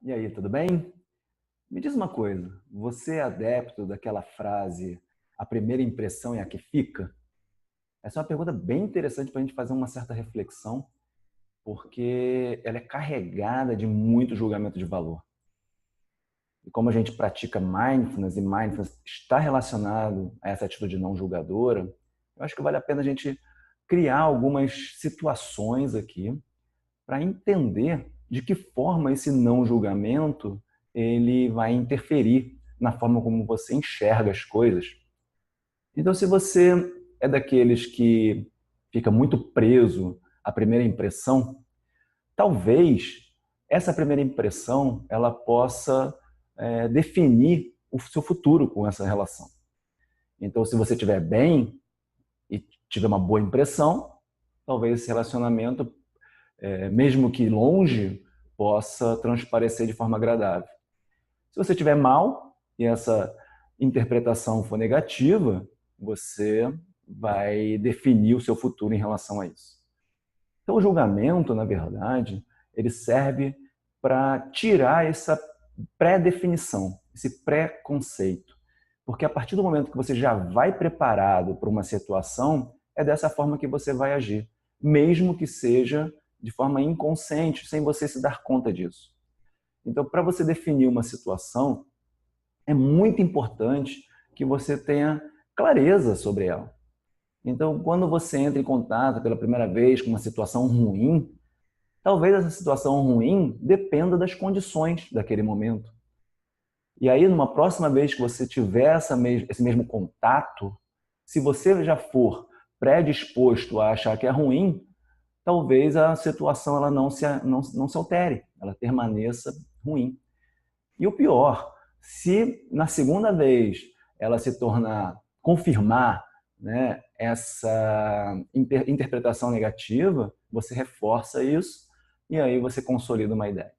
E aí, tudo bem? Me diz uma coisa, você é adepto daquela frase, a primeira impressão é a que fica? Essa é uma pergunta bem interessante para a gente fazer uma certa reflexão, porque ela é carregada de muito julgamento de valor. E como a gente pratica mindfulness, e mindfulness está relacionado a essa atitude não julgadora, eu acho que vale a pena a gente criar algumas situações aqui para entender de que forma esse não julgamento ele vai interferir na forma como você enxerga as coisas. Então, se você é daqueles que fica muito preso à primeira impressão, talvez essa primeira impressão ela possa definir o seu futuro com essa relação. Então, se você estiver bem e tiver uma boa impressão, talvez esse relacionamento mesmo que longe, possa transparecer de forma agradável. Se você estiver mal e essa interpretação for negativa, você vai definir o seu futuro em relação a isso. Então, o julgamento, na verdade, ele serve para tirar essa pré-definição, esse pré-conceito. Porque a partir do momento que você já vai preparado para uma situação, é dessa forma que você vai agir, mesmo que seja de forma inconsciente, sem você se dar conta disso. Então, para você definir uma situação, é muito importante que você tenha clareza sobre ela. Então, quando você entra em contato pela primeira vez com uma situação ruim, talvez essa situação ruim dependa das condições daquele momento. E aí, numa próxima vez que você tiver esse mesmo contato, se você já for predisposto a achar que é ruim, talvez a situação ela não se altere, ela permaneça ruim. E o pior, se na segunda vez ela se tornar, confirmar, né, essa interpretação negativa, você reforça isso e aí você consolida uma ideia.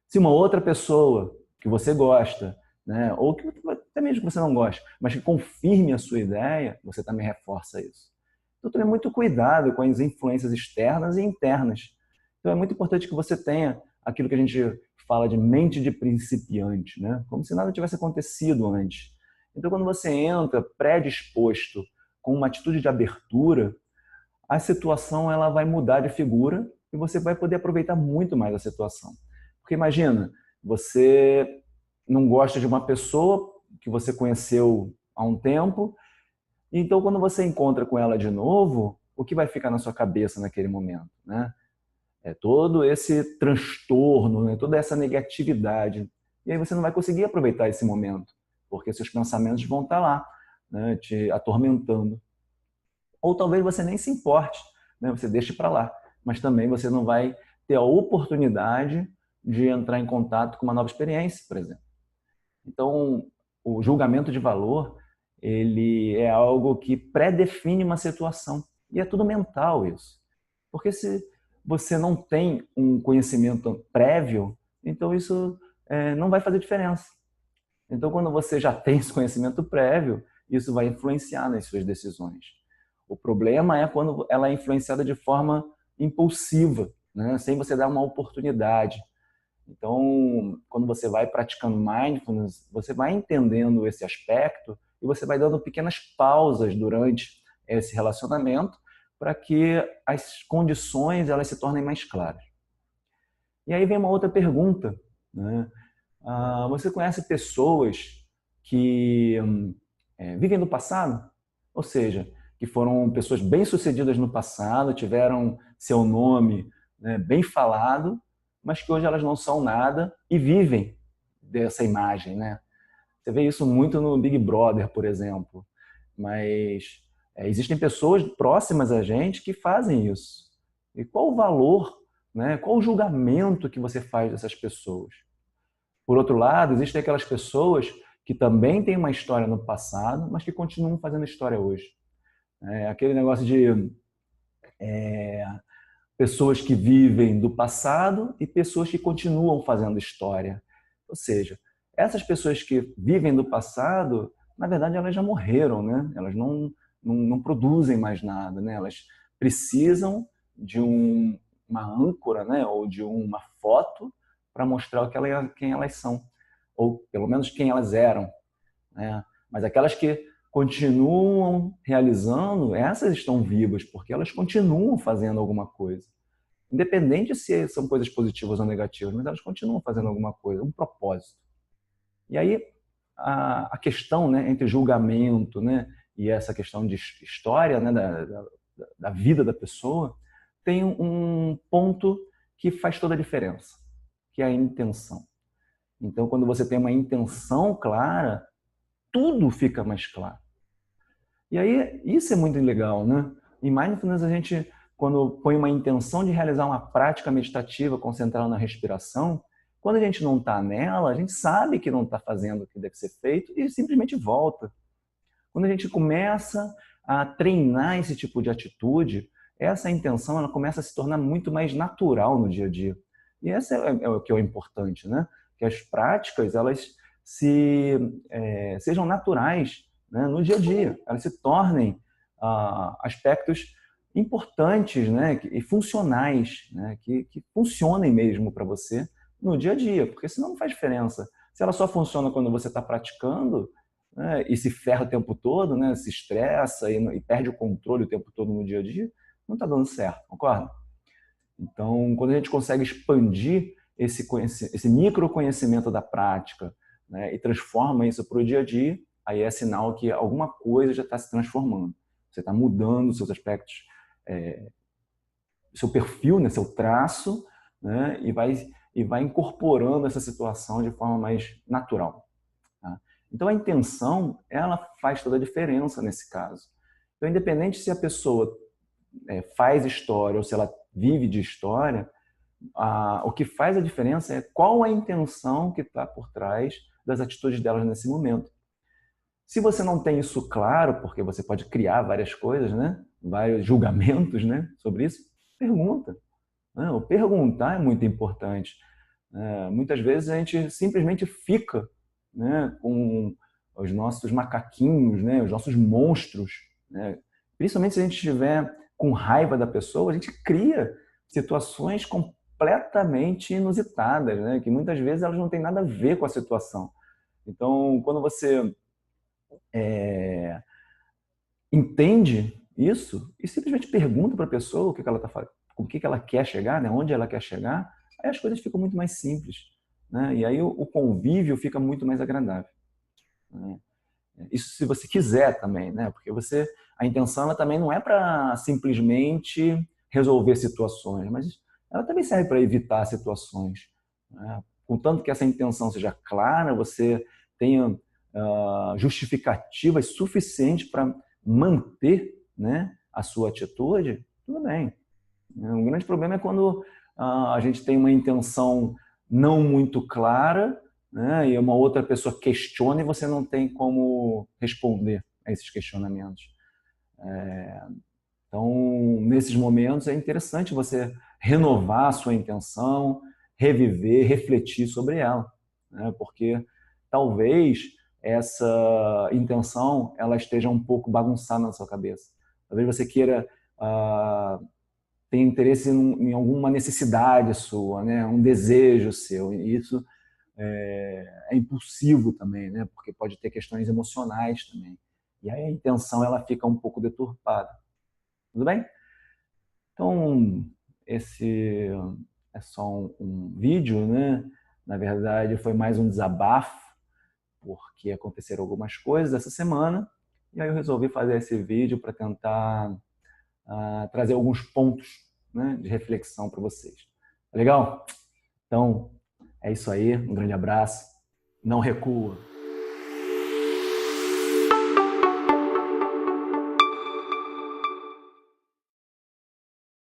Se uma outra pessoa que você gosta, né, ou que até mesmo que você não gosta, mas que confirme a sua ideia, você também reforça isso. Então, tome muito cuidado com as influências externas e internas. Então, é muito importante que você tenha aquilo que a gente fala de mente de principiante, né? Como se nada tivesse acontecido antes. Então, quando você entra predisposto com uma atitude de abertura, a situação ela vai mudar de figura e você vai poder aproveitar muito mais a situação. Porque imagina, você não gosta de uma pessoa que você conheceu há um tempo, então quando você encontra com ela de novo, o que vai ficar na sua cabeça naquele momento, né? É todo esse transtorno, né? Toda essa negatividade. E aí você não vai conseguir aproveitar esse momento, porque seus pensamentos vão estar lá, né? Te atormentando. Ou talvez você nem se importe, né? Você deixe para lá, mas também você não vai ter a oportunidade de entrar em contato com uma nova experiência, por exemplo. Então, o julgamento de valor, ele é algo que predefine uma situação. E é tudo mental isso. Porque se você não tem um conhecimento prévio, então isso não vai fazer diferença. Então, quando você já tem esse conhecimento prévio, isso vai influenciar nas suas decisões. O problema é quando ela é influenciada de forma impulsiva, né? Sem você dar uma oportunidade. Então, quando você vai praticando mindfulness, você vai entendendo esse aspecto e você vai dando pequenas pausas durante esse relacionamento para que as condições elas se tornem mais claras. E aí vem uma outra pergunta, né? Você conhece pessoas que vivem no passado? Ou seja, que foram pessoas bem-sucedidas no passado, tiveram seu nome, né, bem falado, mas que hoje elas não são nada e vivem dessa imagem, né? Você vê isso muito no Big Brother, por exemplo. Mas existem pessoas próximas a gente que fazem isso. E qual o valor, né? Qual o julgamento que você faz dessas pessoas? Por outro lado, existem aquelas pessoas que também têm uma história no passado, mas que continuam fazendo história hoje. Aquele negócio de pessoas que vivem do passado e pessoas que continuam fazendo história. Ou seja, essas pessoas que vivem do passado, na verdade, elas já morreram, né? Elas não produzem mais nada, né? Elas precisam de uma âncora, né? Ou de uma foto para mostrar quem elas são, ou pelo menos quem elas eram, né? Mas aquelas que continuam realizando, essas estão vivas, porque elas continuam fazendo alguma coisa. Independente se são coisas positivas ou negativas, mas elas continuam fazendo alguma coisa, um propósito. E aí, a questão, né, entre julgamento, né, e essa questão de história, né, da vida da pessoa, tem um ponto que faz toda a diferença, que é a intenção. Então, quando você tem uma intenção clara, tudo fica mais claro. E aí, isso é muito legal, né? Em Mindfulness, a gente, quando põe uma intenção de realizar uma prática meditativa concentrada na respiração, quando a gente não está nela, a gente sabe que não está fazendo o que deve ser feito e simplesmente volta. Quando a gente começa a treinar esse tipo de atitude, essa intenção ela começa a se tornar muito mais natural no dia a dia. E essa é o que é o importante, né? Que as práticas elas sejam naturais, né, no dia a dia, elas se tornem aspectos importantes, né, e funcionais, né, que funcionem mesmo para você no dia a dia, porque senão não faz diferença. Se ela só funciona quando você está praticando, né, e se ferra o tempo todo, né, se estressa e perde o controle o tempo todo no dia a dia, não está dando certo, concorda? Então, quando a gente consegue expandir esse microconhecimento da prática, né, e transforma isso para o dia a dia, aí é sinal que alguma coisa já está se transformando. Você está mudando seus aspectos, seu perfil, né, seu traço, né, e vai incorporando essa situação de forma mais natural. Tá? Então, a intenção, ela faz toda a diferença nesse caso. Então, independente se a pessoa faz história ou se ela vive de história, o que faz a diferença é qual a intenção que está por trás das atitudes delas nesse momento. Se você não tem isso claro, porque você pode criar várias coisas, né? Vários julgamentos, né? Sobre isso, pergunta. O perguntar é muito importante. Muitas vezes a gente simplesmente fica, né, com os nossos macaquinhos, né, os nossos monstros, né? Principalmente se a gente estiver com raiva da pessoa, a gente cria situações completamente inusitadas, né, que muitas vezes elas não têm nada a ver com a situação. Então, quando você entende isso e simplesmente pergunta para a pessoa o que ela está fazendo, com o que ela quer chegar, né, onde ela quer chegar, aí as coisas ficam muito mais simples, né? E aí o convívio fica muito mais agradável, né? Isso se você quiser também, né? Porque a intenção ela também não é para simplesmente resolver situações, mas ela também serve para evitar situações, né? Contanto que essa intenção seja clara, você tenha justificativas suficientes para manter, né, a sua atitude, tudo bem. O grande problema é quando a gente tem uma intenção não muito clara, né, e uma outra pessoa questiona e você não tem como responder a esses questionamentos. Então, nesses momentos, é interessante você renovar a sua intenção, reviver, refletir sobre ela, né, porque talvez essa intenção ela esteja um pouco bagunçada na sua cabeça. Talvez você queira ter interesse em alguma necessidade sua, né? Um desejo seu. E isso é impulsivo também, né? Porque pode ter questões emocionais também. E aí a intenção ela fica um pouco deturpada. Tudo bem? Então, esse é só um vídeo, né? Na verdade, foi mais um desabafo, porque aconteceram algumas coisas essa semana, e aí eu resolvi fazer esse vídeo para tentar trazer alguns pontos, né, de reflexão para vocês. Tá legal? Então, é isso aí. Um grande abraço. Não recua.